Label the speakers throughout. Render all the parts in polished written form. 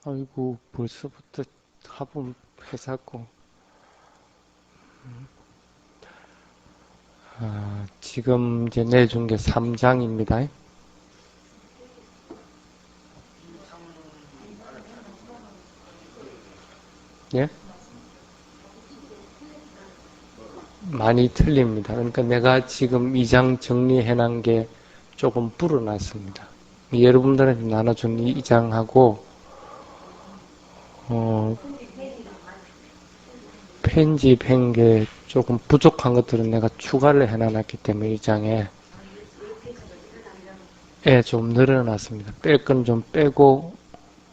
Speaker 1: 아이고, 벌써부터 화분 회사고. 지금 이제 내준 게 3장입니다. 예? 많이 틀립니다. 그러니까 내가 지금 2장 정리해놓은 게 조금 불어났습니다. 여러분들한테 나눠준 2장하고, 편집한 게 조금 부족한 것들은 내가 추가를 해놔놨기 때문에 2장에 좀 늘어났습니다. 뺄 건 좀 빼고,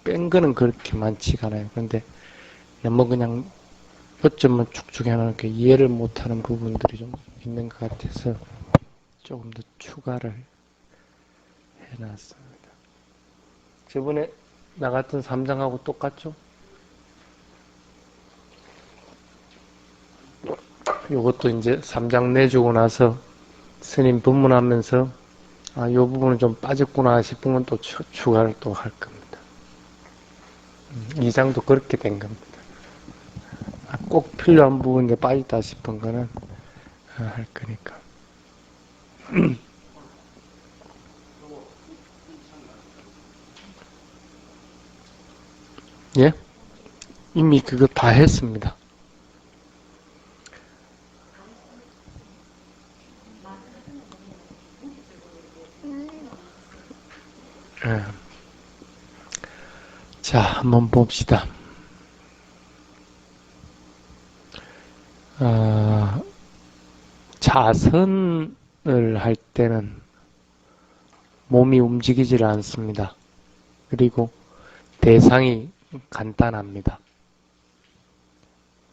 Speaker 1: 뺀 거는 그렇게 많지가 않아요. 그런데 뭐 그냥 요점은 축축 해놓으니까 이해를 못하는 부분들이 좀 있는 것 같아서 조금 더 추가를 해놨습니다. 저번에 나갔던 3장하고 똑같죠? 요것도 이제 3장 내주고 나서 스님 법문하면서 요 부분은 좀 빠졌구나 싶으면 또 추가를 또 할 겁니다. 2장도 그렇게 된 겁니다. 꼭 필요한 부분이 빠졌다 싶은 거는 할 거니까. 예? 이미 그거 다 했습니다. 예. 자, 한번 봅시다. 자선을 할 때는 몸이 움직이질 않습니다. 그리고 대상이 간단합니다.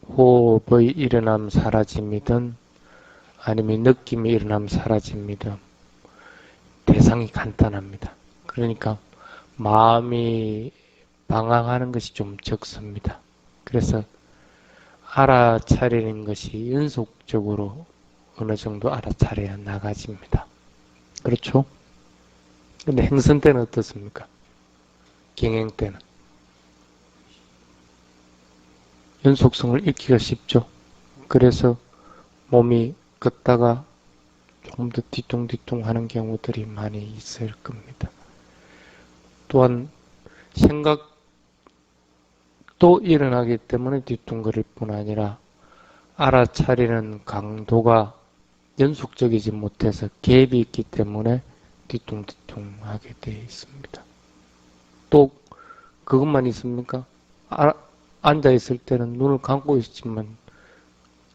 Speaker 1: 호흡의 일어남 사라짐이든 아니면 느낌의 일어남 사라짐이든 대상이 간단합니다. 그러니까 마음이 방황하는 것이 좀 적습니다. 그래서 알아차리는 것이 연속적으로 어느 정도 알아차려야 나가집니다. 그렇죠? 근데 행선 때는 어떻습니까? 경행 때는 연속성을 잃기가 쉽죠. 그래서 몸이 걷다가 조금 더 뒤뚱뒤뚱 하는 경우들이 많이 있을 겁니다. 또한 생각도 일어나기 때문에 뒤뚱거릴 뿐 아니라 알아차리는 강도가 연속적이지 못해서 갭이 있기 때문에 뒤뚱뒤뚱하게 되어 있습니다. 또 그것만 있습니까? 앉아있을 때는 눈을 감고 있지만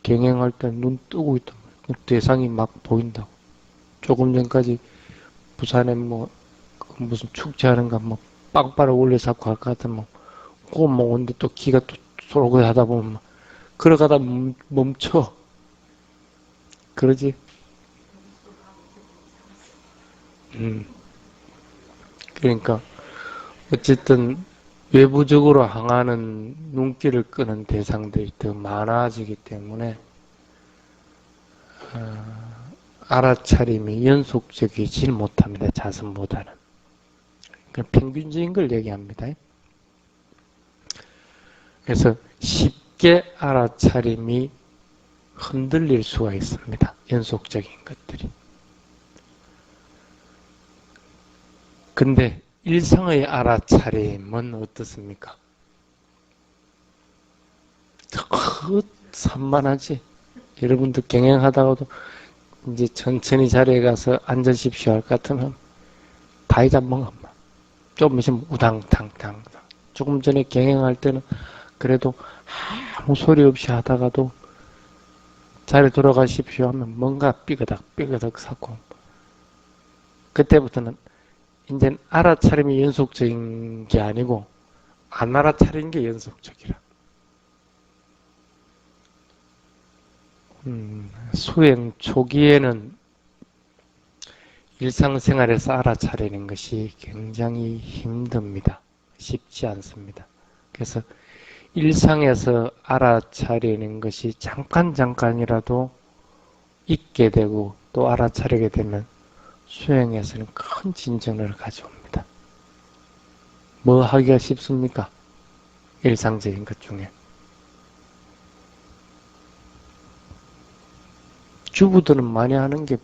Speaker 1: 경행할 때는 눈 뜨고 있단 말이에요. 대상이 막 보인다고. 조금 전까지 부산에 무슨 축제하는가 빵빠를 올려서 갈 것 같으면 그거 오는데 또 기가 또 쏠고 하다 보면 걸어가다 멈춰. 그러지? 그러니까 어쨌든 외부적으로 향하는 눈길을 끄는 대상들이 더 많아지기 때문에 알아차림이 연속적이질 못합니다. 자선보다는. 그냥 평균적인 걸 얘기합니다. 그래서 쉽게 알아차림이 흔들릴 수가 있습니다. 연속적인 것들이. 근데 일상의 알아차림은 어떻습니까? 산만하지. 여러분들 경영하다가도 이제 천천히 자리에 가서 앉으십시오 할 것 같으면 다 잊어먹어. 좀 있으면 우당탕탕. 조금 전에 경영할 때는 그래도 아무 소리 없이 하다가도 자리 돌아가십시오 하면 뭔가 삐그덕 사고 그때부터는 이제 알아차림이 연속적인 게 아니고 안 알아차린 게 연속적이라. 수행 초기에는 일상생활에서 알아차리는 것이 굉장히 힘듭니다. 쉽지 않습니다. 그래서 일상에서 알아차리는 것이 잠깐이라도 있게 되고 또 알아차리게 되면 수행에서는 큰 진전을 가져옵니다. 뭐 하기가 쉽습니까? 일상적인 것 중에. 주부들은 많이 하는 게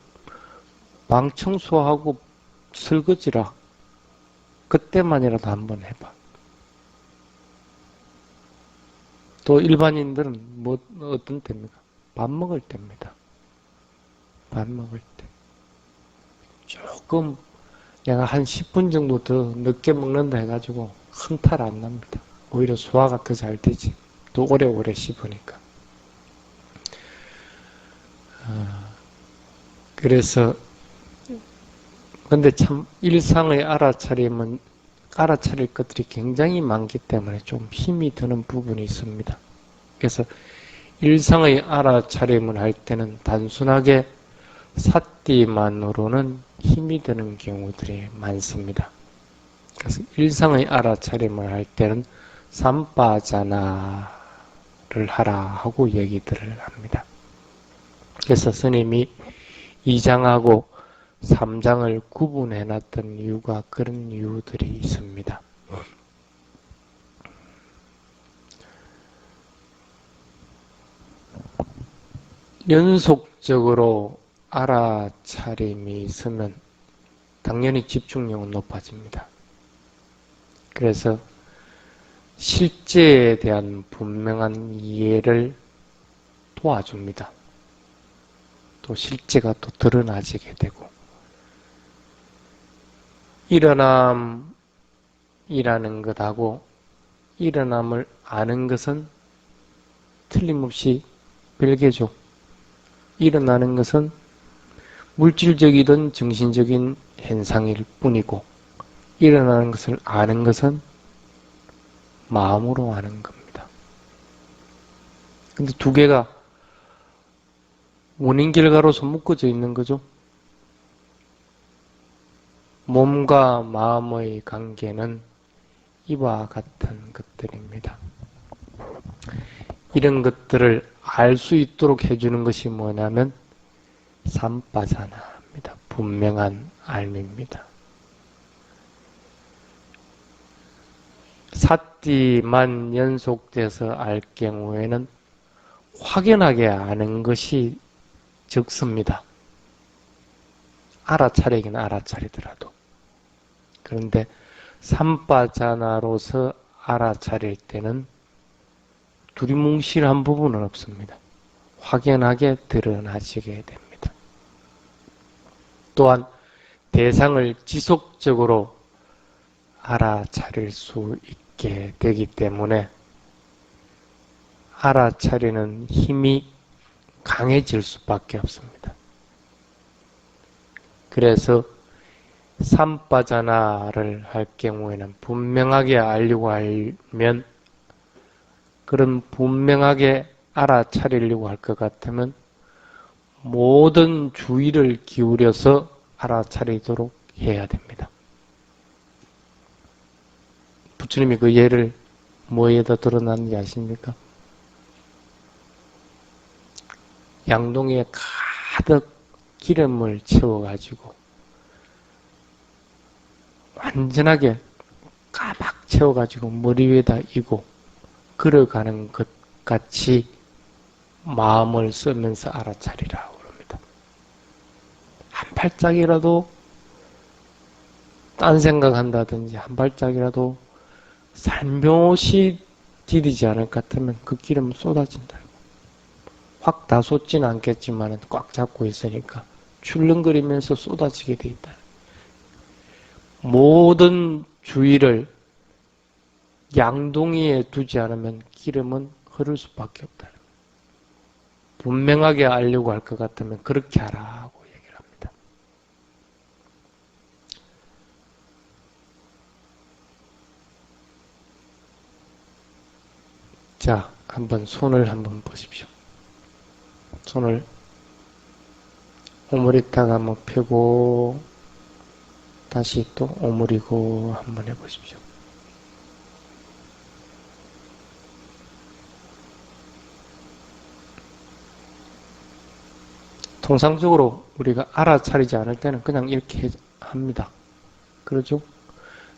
Speaker 1: 방 청소하고 설거지라. 그때만이라도 한번 해봐. 또 일반인들은 어떤 때입니까? 밥 먹을 때입니다. 밥 먹을 때. 조금 내가 한 10분 정도 더 늦게 먹는다 해가지고 hun탈 안 납니다. 오히려 소화가 더 잘 되지. 또 오래오래 씹으니까. 그래서 근데 참 일상의 알아차릴 것들이 굉장히 많기 때문에 좀 힘이 드는 부분이 있습니다. 그래서 일상의 알아차림을 할 때는 단순하게 삿띠만으로는 힘이 드는 경우들이 많습니다. 그래서 일상의 알아차림을 할 때는 삼빠자나를 하라 하고 얘기들을 합니다. 그래서 스님이 2장하고 3장을 구분해놨던 이유가 그런 이유들이 있습니다. 연속적으로 알아차림이 있으면 당연히 집중력은 높아집니다. 그래서 실제에 대한 분명한 이해를 도와줍니다. 또 실제가 또 드러나지게 되고 일어남이라는 것하고 일어남을 아는 것은 틀림없이 별개죠. 일어나는 것은 물질적이든 정신적인 현상일 뿐이고 일어나는 것을 아는 것은 마음으로 아는 겁니다. 근데 두 개가 원인결과로서 묶어져 있는 거죠. 몸과 마음의 관계는 이와 같은 것들입니다. 이런 것들을 알 수 있도록 해주는 것이 뭐냐면 삼빠자나입니다. 분명한 알미입니다. 삿띠만 연속돼서 알 경우에는 확연하게 아는 것이 적습니다. 알아차리긴 알아차리더라도. 그런데 삼빠자나로서 알아차릴 때는 두리뭉실한 부분은 없습니다. 확연하게 드러나지게 됩니다. 또한 대상을 지속적으로 알아차릴 수 있게 되기 때문에 알아차리는 힘이 강해질 수밖에 없습니다. 그래서 삼빠자나를 할 경우에는 분명하게 알려고 하면 그런 분명하게 알아차리려고 할 것 같으면 모든 주의를 기울여서 알아차리도록 해야 됩니다. 부처님이 그 예를 뭐에다 드러났는지 아십니까? 양동이에 가득 기름을 채워가지고 완전하게 가박 채워가지고 머리 위에다 이고 걸어가는 것 같이 마음을 쓰면서 알아차리라고 그럽니다. 한 발짝이라도 딴 생각한다든지 한 발짝이라도 살며시 디디지 않을 것 같으면 그 기름은 쏟아진다. 확 다 쏟지는 않겠지만 꽉 잡고 있으니까 출렁거리면서 쏟아지게 돼 있다. 모든 주의를 양동이에 두지 않으면 기름은 흐를 수밖에 없다. 분명하게 알려고 할 것 같으면 그렇게 하라고 얘기를 합니다. 자, 한번 손을 한번 보십시오. 손을 오므리다가 한번 펴고 다시 또 오므리고 한번 해보십시오. 통상적으로 우리가 알아차리지 않을 때는 그냥 이렇게 합니다. 그러죠?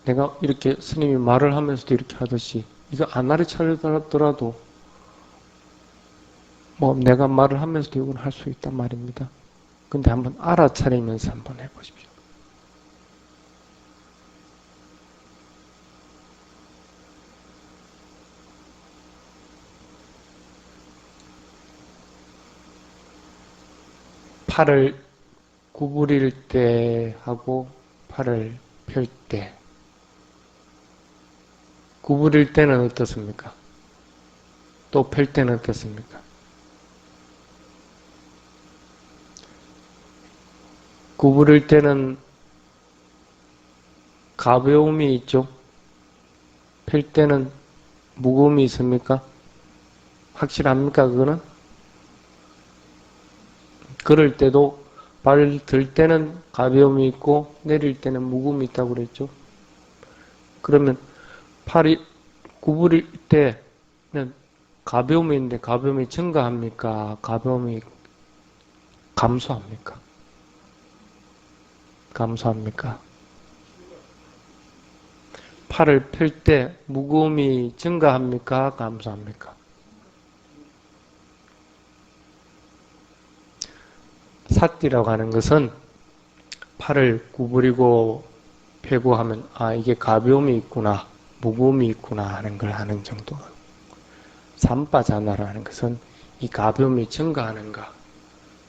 Speaker 1: 내가 이렇게 스님이 말을 하면서도 이렇게 하듯이 이거 안 알아차리더라도 뭐 내가 말을 하면서도 이건 할 수 있단 말입니다. 근데 한번 알아차리면서 한번 해보십시오. 팔을 구부릴 때 하고 팔을 펼 때, 구부릴 때는 어떻습니까? 또 펼 때는 어떻습니까? 구부릴 때는 가벼움이 있죠? 펼 때는 무거움이 있습니까? 확실합니까, 그거는? 걸을 때도 발 들 때는 가벼움이 있고 내릴 때는 무거움이 있다고 그랬죠? 그러면 팔이 구부릴 때는 가벼움이 있는데 가벼움이 증가합니까? 가벼움이 감소합니까? 감소합니까? 팔을 펼 때 무거움이 증가합니까? 감소합니까? 삿띠라고 하는 것은 팔을 구부리고 펴고 하면 아 이게 가벼움이 있구나 무거움이 있구나 하는 걸 아는 정도. 삼빠자나라는 것은 이 가벼움이 증가하는가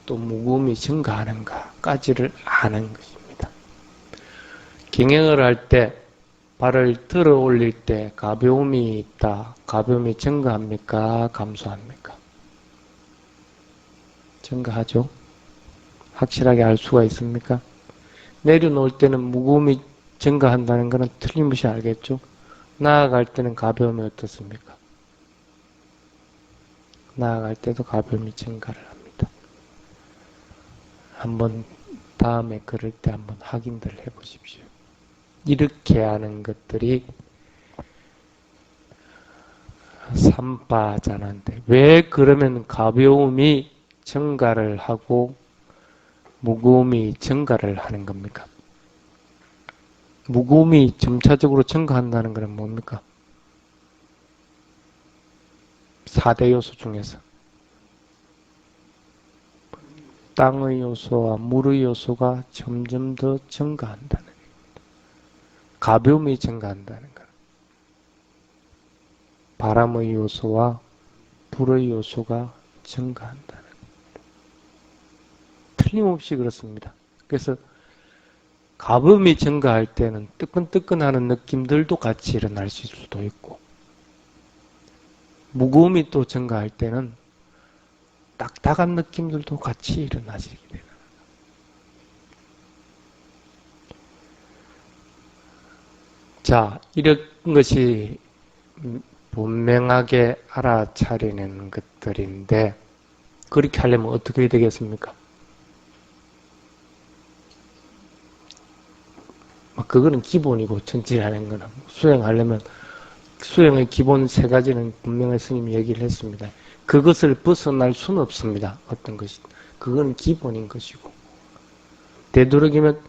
Speaker 1: 또 무거움이 증가하는가까지를 아는 것입니다. 경행을 할 때 발을 들어 올릴 때 가벼움이 있다. 가벼움이 증가합니까? 감소합니까? 증가하죠. 확실하게 알 수가 있습니까? 내려놓을 때는 무거움이 증가한다는 것은 틀림없이 알겠죠? 나아갈 때는 가벼움이 어떻습니까? 나아갈 때도 가벼움이 증가를 합니다. 한번 다음에 그럴 때 한번 확인들 해보십시오. 이렇게 하는 것들이 삼빠자난데 왜 그러면 가벼움이 증가를 하고 무거움이 증가를 하는 겁니까? 무거움이 점차적으로 증가한다는 것은 뭡니까? 4대 요소 중에서 땅의 요소와 물의 요소가 점점 더 증가한다는 겁니다. 가벼움이 증가한다는 것. 바람의 요소와 불의 요소가 증가한다는 것. 틀림없이 그렇습니다. 그래서 가벼움이 증가할 때는 뜨끈뜨끈하는 느낌들도 같이 일어날 수도 있고 무거움이 또 증가할 때는 딱딱한 느낌들도 같이 일어나지게 되는 거예요. 자, 이런 것이 분명하게 알아차리는 것들인데 그렇게 하려면 어떻게 해야 되겠습니까? 그거는 기본이고 전체라는 거는 수행하려면 수행의 기본 3가지는 분명히 스님이 얘기를 했습니다. 그것을 벗어날 수는 없습니다. 어떤 것이. 그건 기본인 것이고 되도록이면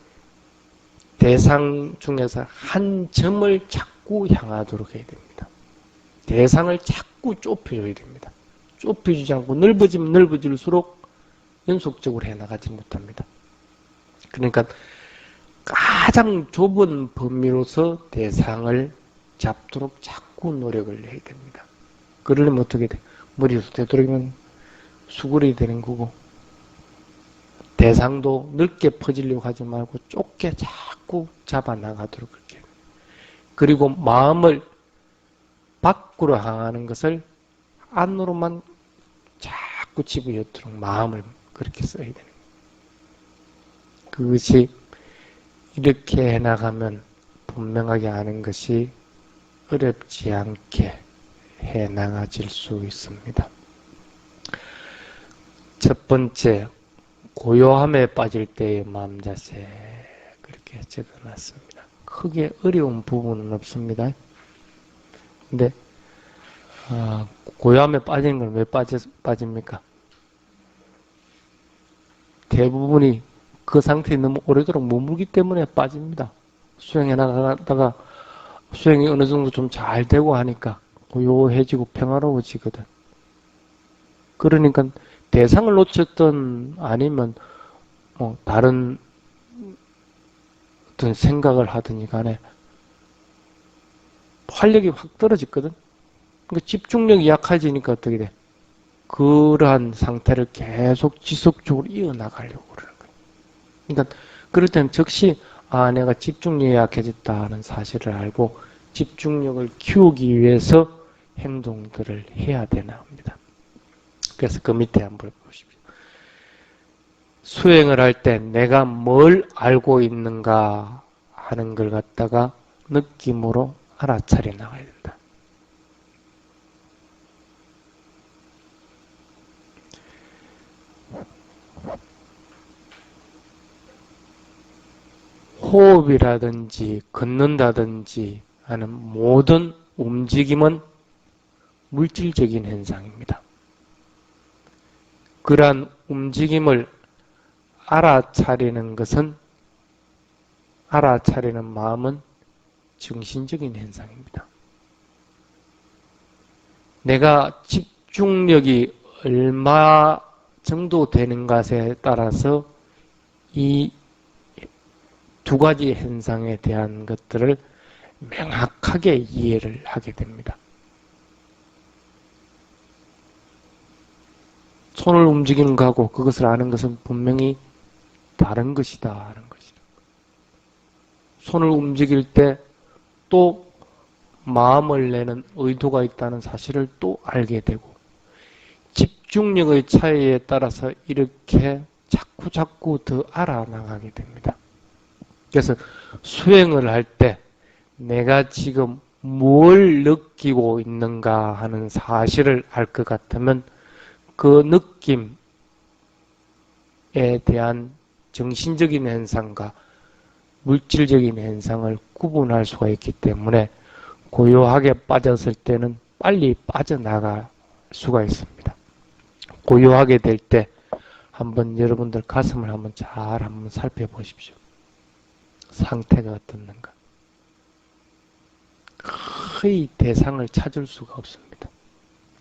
Speaker 1: 대상 중에서 한 점을 자꾸 향하도록 해야 됩니다. 대상을 자꾸 좁혀줘야 됩니다. 좁혀주지 않고 넓어지면 넓어질수록 연속적으로 해나가지 못합니다. 그러니까 가장 좁은 범위로서 대상을 잡도록 자꾸 노력을 해야 됩니다. 그러려면 어떻게 돼? 머리에서 되도록이면 수그려야 되는 거고 대상도 넓게 퍼지려고 하지 말고 좁게 자꾸 잡아나가도록 그렇게. 그리고 마음을 밖으로 향하는 것을 안으로만 자꾸 집어넣도록 마음을 그렇게 써야 되는 거예요. 그것이 이렇게 해나가면 분명하게 아는 것이 어렵지 않게 해나가질 수 있습니다. 첫 번째, 고요함에 빠질 때의 마음 자세 그렇게 적어놨습니다. 크게 어려운 부분은 없습니다. 근데 고요함에 빠지는 건 왜 빠집니까? 대부분이 그 상태에 너무 오래도록 머물기 때문에 빠집니다. 수행해 나가다가 수행이 어느 정도 좀 잘 되고 하니까 고요해지고 평화로워지거든. 그러니까 대상을 놓쳤던 아니면 뭐 다른 어떤 생각을 하든지 간에 활력이 확 떨어졌거든. 그러니까 집중력이 약해지니까 어떻게 돼? 그러한 상태를 계속 지속적으로 이어나가려고 그러는 거야. 그러니까 그럴 때는 즉시 내가 집중력이 약해졌다는 사실을 알고 집중력을 키우기 위해서 행동들을 해야 되나 합니다. 그래서 그 밑에 한번 보십시오. 수행을 할 때 내가 뭘 알고 있는가 하는 걸 갖다가 느낌으로 알아차려 나가야 된다. 호흡이라든지 걷는다든지 하는 모든 움직임은 물질적인 현상입니다. 그러한 움직임을 알아차리는 마음은 정신적인 현상입니다. 내가 집중력이 얼마 정도 되는 것에 따라서 이 두 가지 현상에 대한 것들을 명확하게 이해를 하게 됩니다. 손을 움직이는 것하고 그것을 아는 것은 분명히 다른 것이다 하는 것이다. 손을 움직일 때 또 마음을 내는 의도가 있다는 사실을 또 알게 되고 집중력의 차이에 따라서 이렇게 자꾸 더 알아나가게 됩니다. 그래서 수행을 할 때 내가 지금 뭘 느끼고 있는가 하는 사실을 알 것 같으면 그 느낌에 대한 정신적인 현상과 물질적인 현상을 구분할 수가 있기 때문에 고요하게 빠졌을 때는 빨리 빠져나갈 수가 있습니다. 고요하게 될 때 한번 여러분들 가슴을 한번 잘 한번 살펴보십시오. 상태가 어떻는가. 거의 대상을 찾을 수가 없습니다.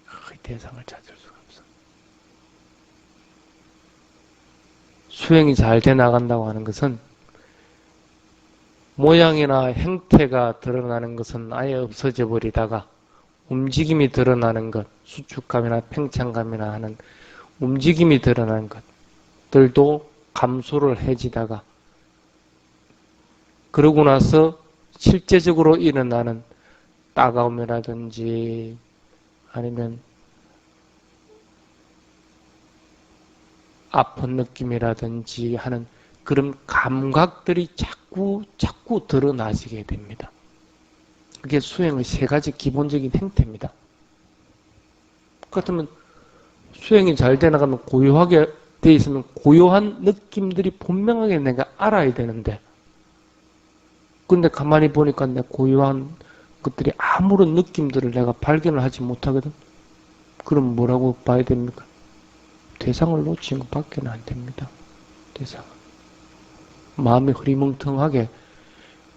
Speaker 1: 거의 대상을 찾을 수가 없습니다. 수행이 잘 돼 나간다고 하는 것은 모양이나 형태가 드러나는 것은 아예 없어져 버리다가 움직임이 드러나는 것, 수축감이나 팽창감이나 하는 움직임이 드러나는 것들도 감소를 해지다가 그러고 나서 실제적으로 일어나는 따가움이라든지 아니면 아픈 느낌이라든지 하는 그런 감각들이 자꾸 드러나지게 됩니다. 그게 수행의 세 가지 기본적인 행태입니다. 그렇다면 수행이 잘 돼 나가면 고요하게 돼 있으면 고요한 느낌들이 분명하게 내가 알아야 되는데 근데 가만히 보니까 내 고요한 것들이 아무런 느낌들을 내가 발견을 하지 못하거든. 그럼 뭐라고 봐야 됩니까? 대상을 놓친 것밖에 안 됩니다. 대상은. 마음이 흐리멍텅하게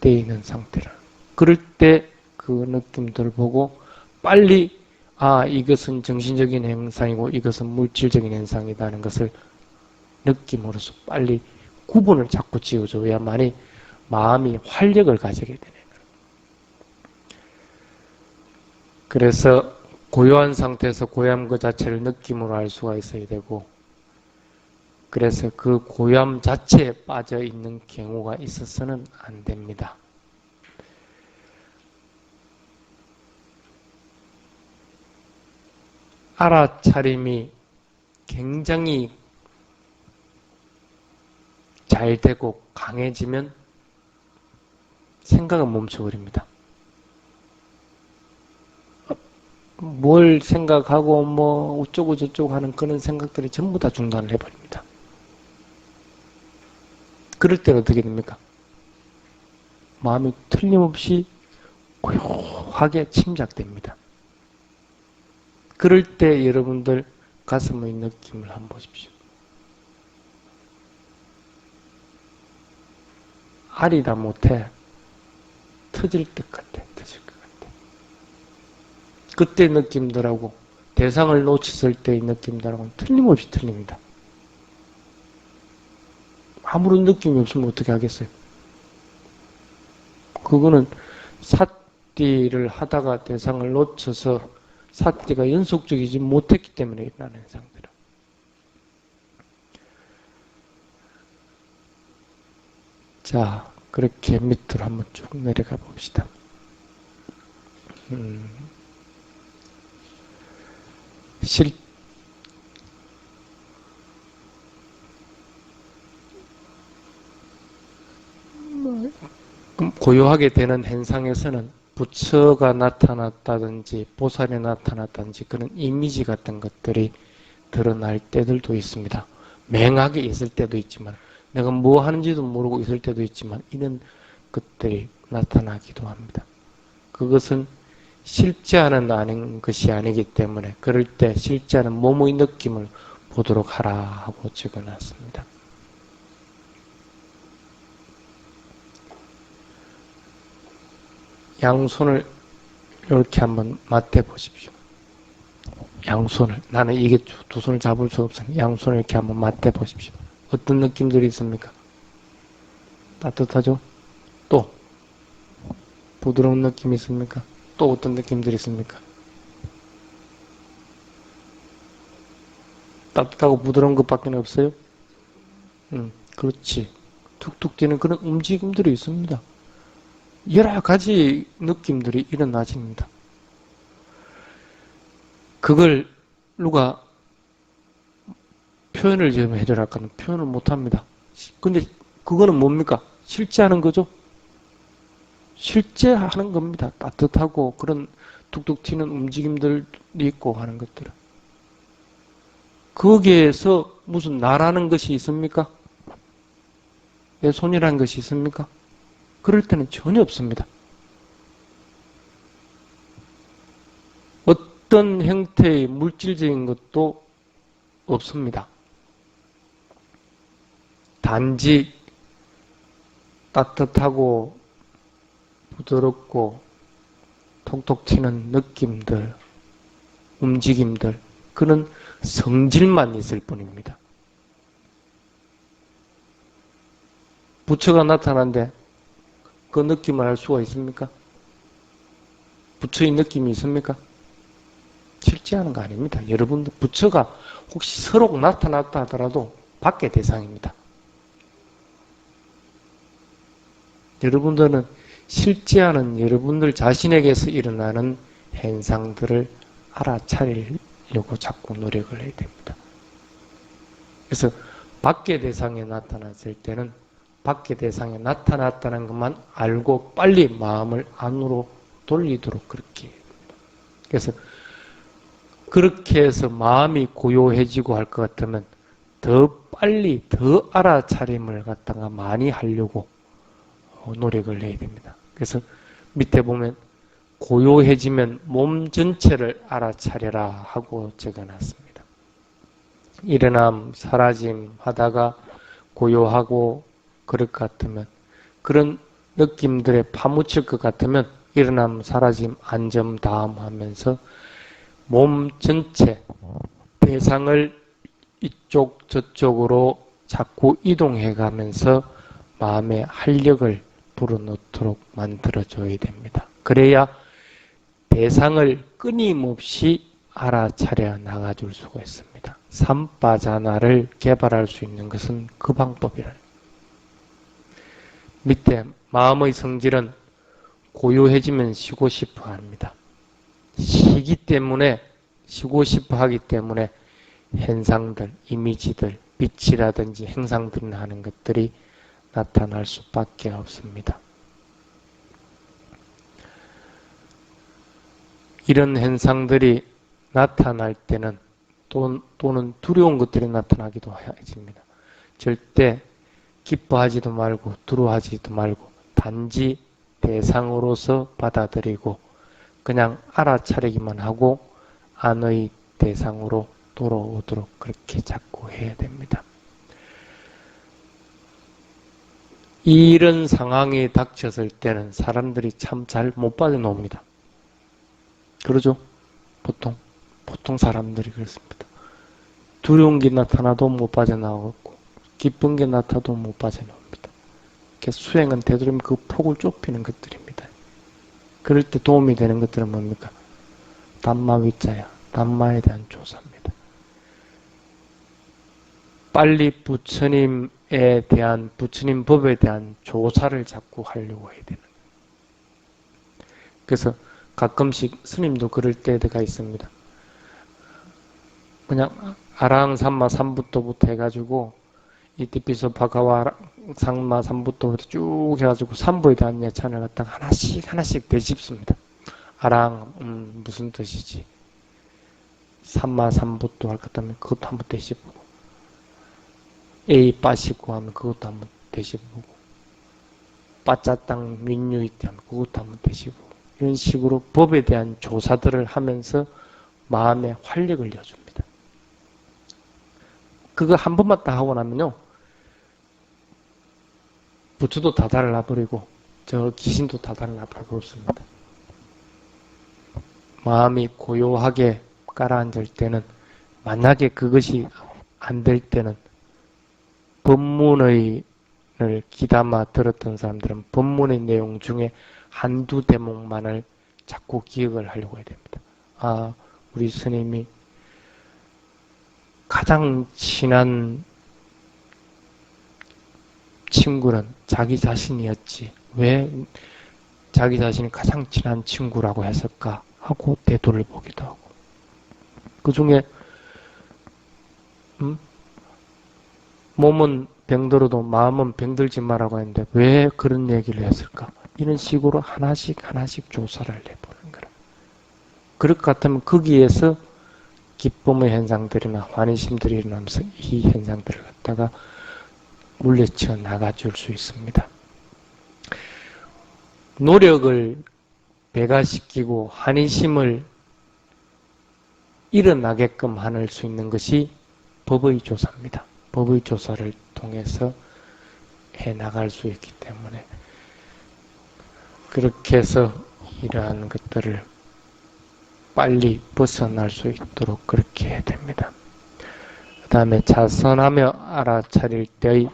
Speaker 1: 돼 있는 상태라. 그럴 때 그 느낌들을 보고 빨리 이것은 정신적인 현상이고 이것은 물질적인 현상이라는 것을 느낌으로써 빨리 구분을 자꾸 지어줘야만이 마음이 활력을 가지게 되는 거예요. 그래서 고요한 상태에서 고요함 그 자체를 느낌으로 알 수가 있어야 되고 그래서 그 고요함 자체에 빠져 있는 경우가 있어서는 안 됩니다. 알아차림이 굉장히 잘 되고 강해지면 생각은 멈춰버립니다. 뭘 생각하고 뭐 어쩌고 저쩌고 하는 그런 생각들이 전부 다 중단을 해버립니다. 그럴 때는 어떻게 됩니까? 마음이 틀림없이 고요하게 침략됩니다. 그럴 때 여러분들 가슴의 느낌을 한번 보십시오. 알이다 못해 터질 것 같아. 터질 것 같아. 그때 느낌들하고 대상을 놓쳤을 때의 느낌들하고는 틀림없이 틀립니다. 아무런 느낌이 없으면 어떻게 하겠어요? 그거는 삿띠를 하다가 대상을 놓쳐서 삿띠가 연속적이지 못했기 때문에 일어나는 현상들은. 자, 그렇게 밑으로 한번 쭉 내려가 봅시다. 고요하게 되는 현상에서는 부처가 나타났다든지 보살이 나타났다든지 그런 이미지 같은 것들이 드러날 때들도 있습니다. 맹하게 있을 때도 있지만 내가 뭐 하는지도 모르고 있을 때도 있지만 이런 것들이 나타나기도 합니다. 그것은 실제와는 아닌 것이 아니기 때문에 그럴 때 실제와는 몸의 느낌을 보도록 하라 하고 적어놨습니다. 양손을 이렇게 한번 맞대 보십시오. 양손을, 나는 이게 두 손을 잡을 수 없으니 양손을 이렇게 한번 맞대 보십시오. 어떤 느낌들이 있습니까? 따뜻하죠? 또 부드러운 느낌이 있습니까? 또 어떤 느낌들이 있습니까? 따뜻하고 부드러운 것밖에 없어요? 그렇지. 툭툭 뛰는 그런 움직임들이 있습니다. 여러 가지 느낌들이 일어나집니다. 그걸 누가 표현을 좀 해줘랄까는 표현을 못합니다. 근데 그거는 뭡니까? 실제 하는 거죠? 실제 하는 겁니다. 따뜻하고 그런 툭툭 튀는 움직임들이 있고 하는 것들은. 거기에서 무슨 나라는 것이 있습니까? 내 손이라는 것이 있습니까? 그럴 때는 전혀 없습니다. 어떤 형태의 물질적인 것도 없습니다. 단지 따뜻하고 부드럽고 톡톡 튀는 느낌들, 움직임들, 그런 성질만 있을 뿐입니다. 부처가 나타난데 그 느낌을 알 수가 있습니까? 부처의 느낌이 있습니까? 실제 하는 거 아닙니다. 여러분들 부처가 혹시 서로 나타났다 하더라도 밖의 대상입니다. 여러분들은 실제하는 여러분들 자신에게서 일어나는 현상들을 알아차리려고 자꾸 노력을 해야 됩니다. 그래서 밖의 대상에 나타났을 때는 밖의 대상에 나타났다는 것만 알고 빨리 마음을 안으로 돌리도록 그렇게 해야 됩니다. 그래서 그렇게 해서 마음이 고요해지고 할 것 같으면 더 빨리 더 알아차림을 갖다가 많이 하려고 노력을 해야 됩니다. 그래서 밑에 보면 고요해지면 몸 전체를 알아차려라 하고 적어놨습니다. 일어남, 사라짐 하다가 고요하고 그럴 것 같으면 그런 느낌들에 파묻힐 것 같으면 일어남, 사라짐, 안점, 다음 하면서 몸 전체 대상을 이쪽 저쪽으로 자꾸 이동해 가면서 마음의 활력을 불어넣도록 만들어줘야 됩니다. 그래야 대상을 끊임없이 알아차려 나가줄 수가 있습니다. 삼빠자나를 개발할 수 있는 것은 그 방법이라. 밑에 마음의 성질은 고요해지면 쉬고 싶어 합니다. 쉬기 때문에 쉬고 싶어 하기 때문에 현상들, 이미지들, 빛이라든지 행상들 하는 것들이 나타날 수밖에 없습니다. 이런 현상들이 나타날 때는 또는 두려운 것들이 나타나기도 해집니다. 절대 기뻐하지도 말고 두려워하지도 말고 단지 대상으로서 받아들이고 그냥 알아차리기만 하고 안의 대상으로 돌아오도록 그렇게 자꾸 해야 됩니다. 이런 상황이 닥쳤을 때는 사람들이 참 잘 못 빠져나옵니다. 그러죠? 보통 사람들이 그렇습니다. 두려운 게 나타나도 못 빠져나오고 기쁜 게 나타나도 못 빠져나옵니다. 수행은 되도록이면 그 폭을 좁히는 것들입니다. 그럴 때 도움이 되는 것들은 뭡니까? 담마위자야. 담마에 대한 조사입니다. 빨리 부처님에 대한, 부처님 법에 대한 조사를 자꾸 하려고 해야 되는. 그래서 가끔씩 스님도 그럴 때가 있습니다. 그냥 아라항 삼마 삼부토부터 해가지고 이티피소 바가와 상마 삼부토부터 쭉 해가지고 삼부에 대한 예찬을 갖다가 하나씩 되짚습니다. 아라항 무슨 뜻이지? 삼마 삼부토 할 것 같다면 그것도 한번 되짚고 A 빠시고 하면 그것도 한번 되짚고 빠짜땅 민유이때 하면 그것도 한번 되짚고 이런 식으로 법에 대한 조사들을 하면서 마음에 활력을 내줍니다. 그거 한 번만 딱 하고 나면요. 부처도 다 달라버리고 저 귀신도 다 달라버렸습니다. 마음이 고요하게 가라앉을 때는 만약에 그것이 안 될 때는 법문을 귀담아 들었던 사람들은 법문의 내용 중에 한두 대목만을 자꾸 기억을 하려고 해야 됩니다. 아, 우리 스님이 가장 친한 친구는 자기 자신이었지. 왜 자기 자신이 가장 친한 친구라고 했을까 하고 되돌을 보기도 하고. 그 중에 몸은 병들어도 마음은 병들지 마라고 했는데 왜 그런 얘기를 했을까? 이런 식으로 하나씩 조사를 해보는 거라. 그럴 것 같으면 거기에서 기쁨의 현상들이나 환희심들이 일어나면서 이 현상들을 갖다가 물리쳐 나가줄 수 있습니다. 노력을 배가시키고 환희심을 일어나게끔 할 수 있는 것이 법의 조사입니다. 법의 조사를 통해서 해나갈 수 있기 때문에 그렇게 해서 이러한 것들을 빨리 벗어날 수 있도록 그렇게 해야 됩니다. 그 다음에 자선하며 알아차릴 때의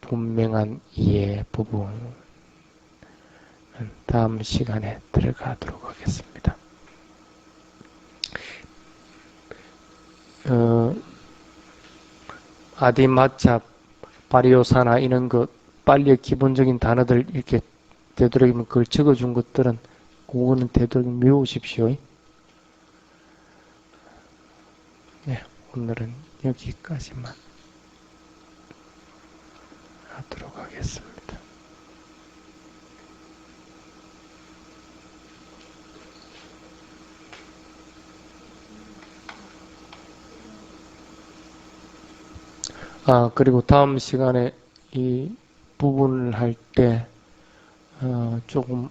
Speaker 1: 분명한 이해 부분은 다음 시간에 들어가도록 하겠습니다. 아디마차, 바리오사나 이런 것 빨리 기본적인 단어들 이렇게 되도록이면 그걸 적어준 것들은 그거는 되도록이면 외우십시오. 네, 오늘은 여기까지만 하도록 하겠습니다. 그리고 다음 시간에 이 부분을 할 때 조금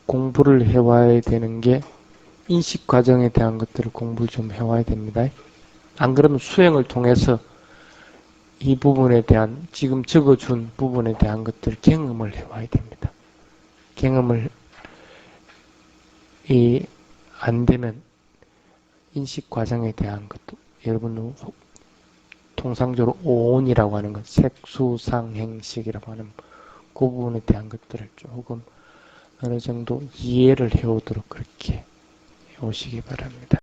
Speaker 1: 공부를 해와야 되는 게 인식 과정에 대한 것들을 공부를 좀 해와야 됩니다. 안 그러면 수행을 통해서 이 부분에 대한 지금 적어준 부분에 대한 것들을 경험을 해와야 됩니다. 경험을 안 되면 인식 과정에 대한 것도 여러분 통상적으로 오온이라고 하는 것, 색수상행식이라고 하는 그 부분에 대한 것들을 조금 어느 정도 이해를 해오도록 그렇게 오시기 바랍니다.